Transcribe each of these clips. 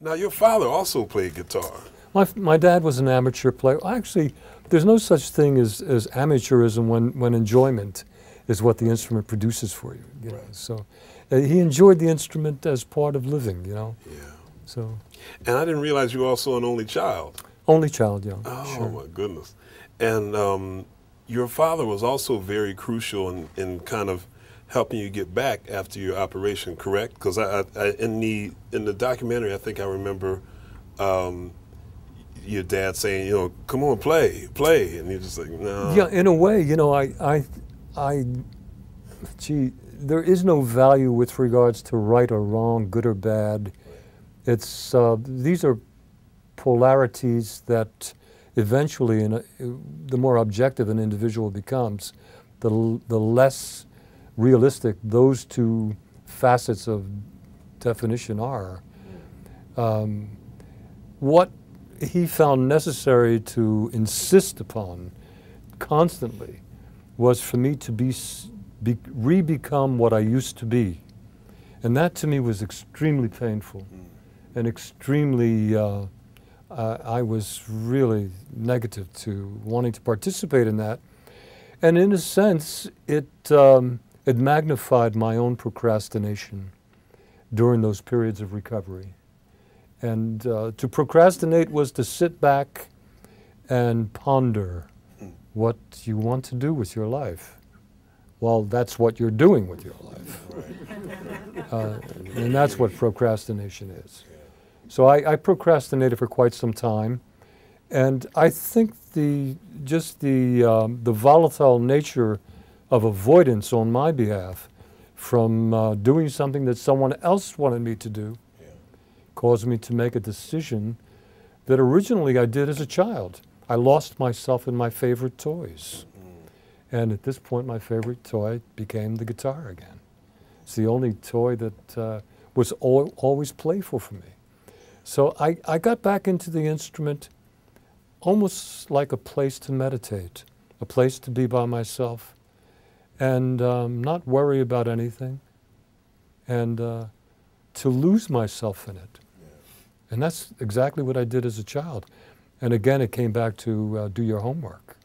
Now, your father also played guitar. My dad was an amateur player. Actually, there's no such thing as amateurism when enjoyment is what the instrument produces for you. You know? So he enjoyed the instrument as part of living, you know. Yeah. So. And I didn't realize you were also an only child. Only child, yeah. Oh, sure. my goodness. And your father was also very crucial in kind of helping you get back after your operation, correct? Because in the documentary, I think I remember your dad saying, you know, come on, play, and you're just like, no. Yeah, in a way, you know, gee, there is no value with regards to right or wrong, good or bad. It's these are polarities that eventually, the more objective an individual becomes, the less realistic those two facets of definition are. What he found necessary to insist upon constantly was for me to re-become what I used to be. And that to me was extremely painful and extremely, I was really negative to wanting to participate in that. And in a sense, it magnified my own procrastination during those periods of recovery. And to procrastinate was to sit back and ponder what you want to do with your life. Well, that's what you're doing with your life. And that's what procrastination is. So I procrastinated for quite some time. And I think the volatile nature of avoidance on my behalf from doing something that someone else wanted me to do caused me to make a decision that originally I did as a child. I lost myself in my favorite toys. And at this point, my favorite toy became the guitar again. It's the only toy that was always playful for me. So I got back into the instrument almost like a place to meditate, a place to be by myself and not worry about anything and to lose myself in it. And that's exactly what I did as a child. And again, it came back to do your homework.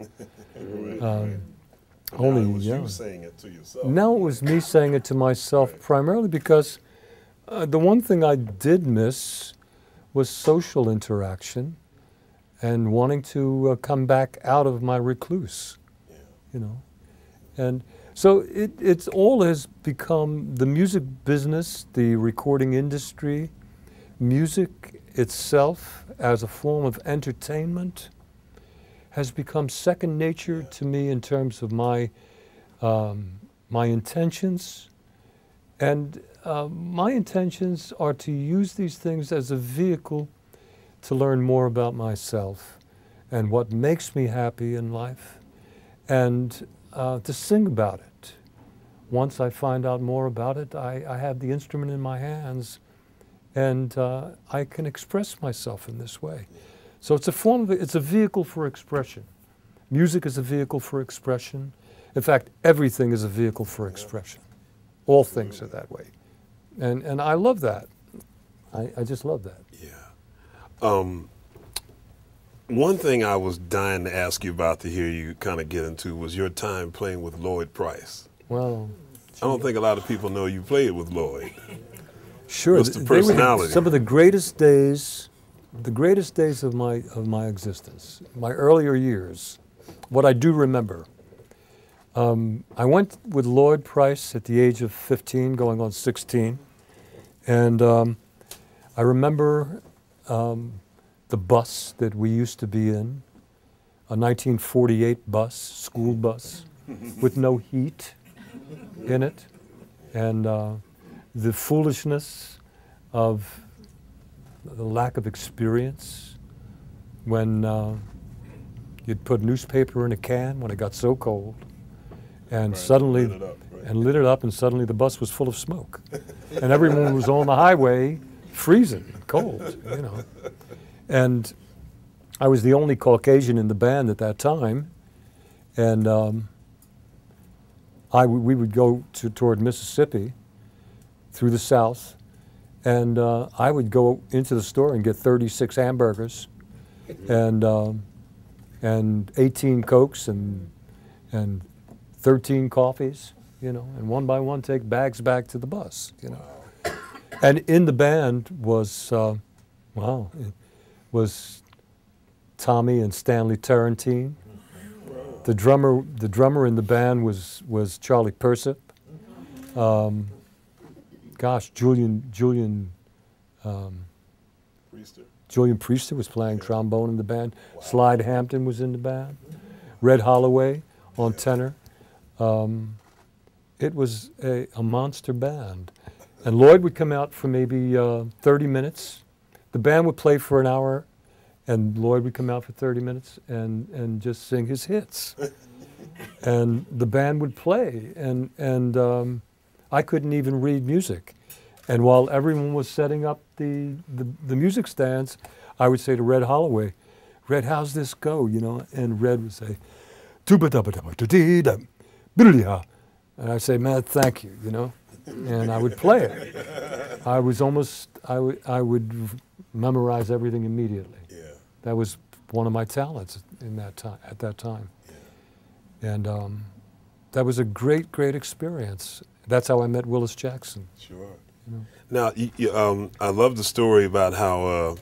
Only it was you saying it to yourself. Now it was me saying it to myself, primarily because the one thing I did miss was social interaction and wanting to come back out of my recluse, you know. And so it's all has become the music business, the recording industry, music itself as a form of entertainment has become second nature to me in terms of my intentions. And my intentions are to use these things as a vehicle to learn more about myself and what makes me happy in life and to sing about it. Once I find out more about it, I have the instrument in my hands and I can express myself in this way. So it's a form of, it's a vehicle for expression. Music is a vehicle for expression. In fact, everything is a vehicle for expression. All things are that way. And I love that. I just love that. Yeah. One thing I was dying to ask you about to hear you kind of get into was your time playing with Lloyd Price. Well, I don't think a lot of people know you played with Lloyd. Sure. What's the personality? Some of the greatest days of my existence, my earlier years, what I do remember. I went with Lloyd Price at the age of 15, going on 16, and I remember the bus that we used to be in, a 1948 bus, school bus, with no heat in it, and the foolishness of the lack of experience when you'd put newspaper in a can when it got so cold, and suddenly, lit it up, and suddenly the bus was full of smoke, and everyone was on the highway freezing, cold, you know. And I was the only Caucasian in the band at that time, and we would go toward Mississippi through the South, And I would go into the store and get 36 hamburgers and 18 Cokes and 13 coffees, you know, and one by one take bags back to the bus, you know. And in the band was, was Tommy and Stanley Tarantine. The drummer in the band was Charlie Persip. Julian Priester was playing trombone in the band. Wow. Slide Hampton was in the band. Red Holloway on tenor. It was a monster band. And Lloyd would come out for maybe 30 minutes. The band would play for an hour, and Lloyd would come out for 30 minutes and just sing his hits. And the band would play, and I couldn't even read music. And while everyone was setting up the music stands, I would say to Red Holloway, "Red, how's this go?" You know, and Red would say, and I'd say, "Man, thank you," you know, and I would play it. I would memorize everything immediately. Yeah. That was one of my talents at that time. Yeah. And that was a great experience. That's how I met Willis Jackson. Sure. You know? Now, I love the story about how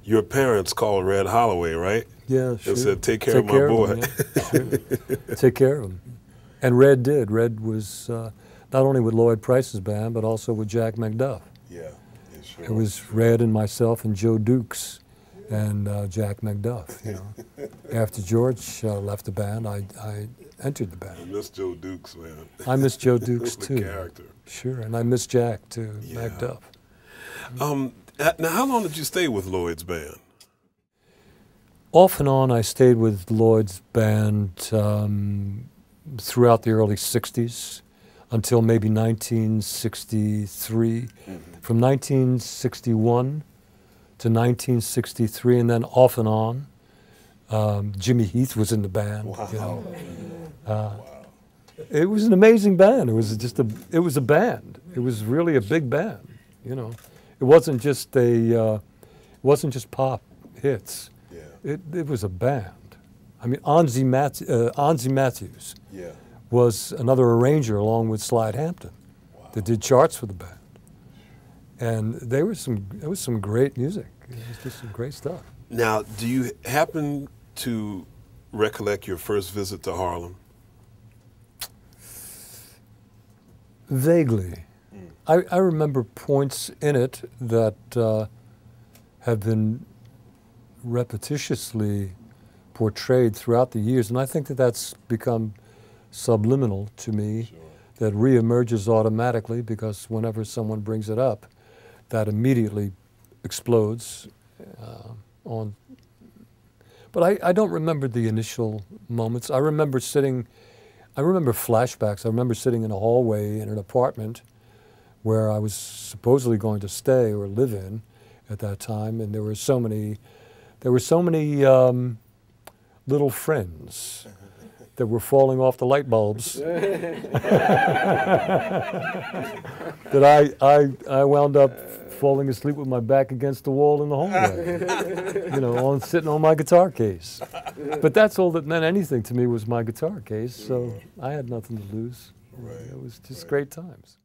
your parents called Red Holloway, right? Yeah, sure. And said, "Take care of my boy." Him, yeah. Sure. Take care of him. And Red did. Red was not only with Lloyd Price's band, but also with Jack McDuff. Yeah, sure. It was Red and myself and Joe Dukes and Jack McDuff. You know, after George left the band, I entered the band. I miss Joe Dukes, man. I miss Joe Dukes too. The character. Sure, and I miss Jack too. Yeah. McDuff. Now, how long did you stay with Lloyd's band? Off and on, I stayed with Lloyd's band throughout the early '60s until maybe 1963. Mm-hmm. From 1961 to 1963, and then off and on. Jimmy Heath was in the band. Wow. You know. Wow. It was an amazing band. It was a band. It was really a big band. You know, it wasn't just pop hits. Yeah. It was a band. I mean, Onzie Matthews was another arranger along with Slide Hampton that did charts for the band. And there was some great music. It was just some great stuff. Now, do you happen to recollect your first visit to Harlem? Vaguely. I remember points in it that have been repetitiously portrayed throughout the years, and I think that that's become subliminal to me. Sure. That reemerges automatically because whenever someone brings it up, that immediately explodes on. But I don't remember the initial moments. I remember flashbacks. I remember sitting in a hallway in an apartment where I was supposedly going to stay or live in at that time, and there were so many little friends that were falling off the light bulbs that I wound up falling asleep with my back against the wall in the hallway, you know, sitting on my guitar case. But that's all that meant anything to me was my guitar case, so I had nothing to lose. Right. It was just great times.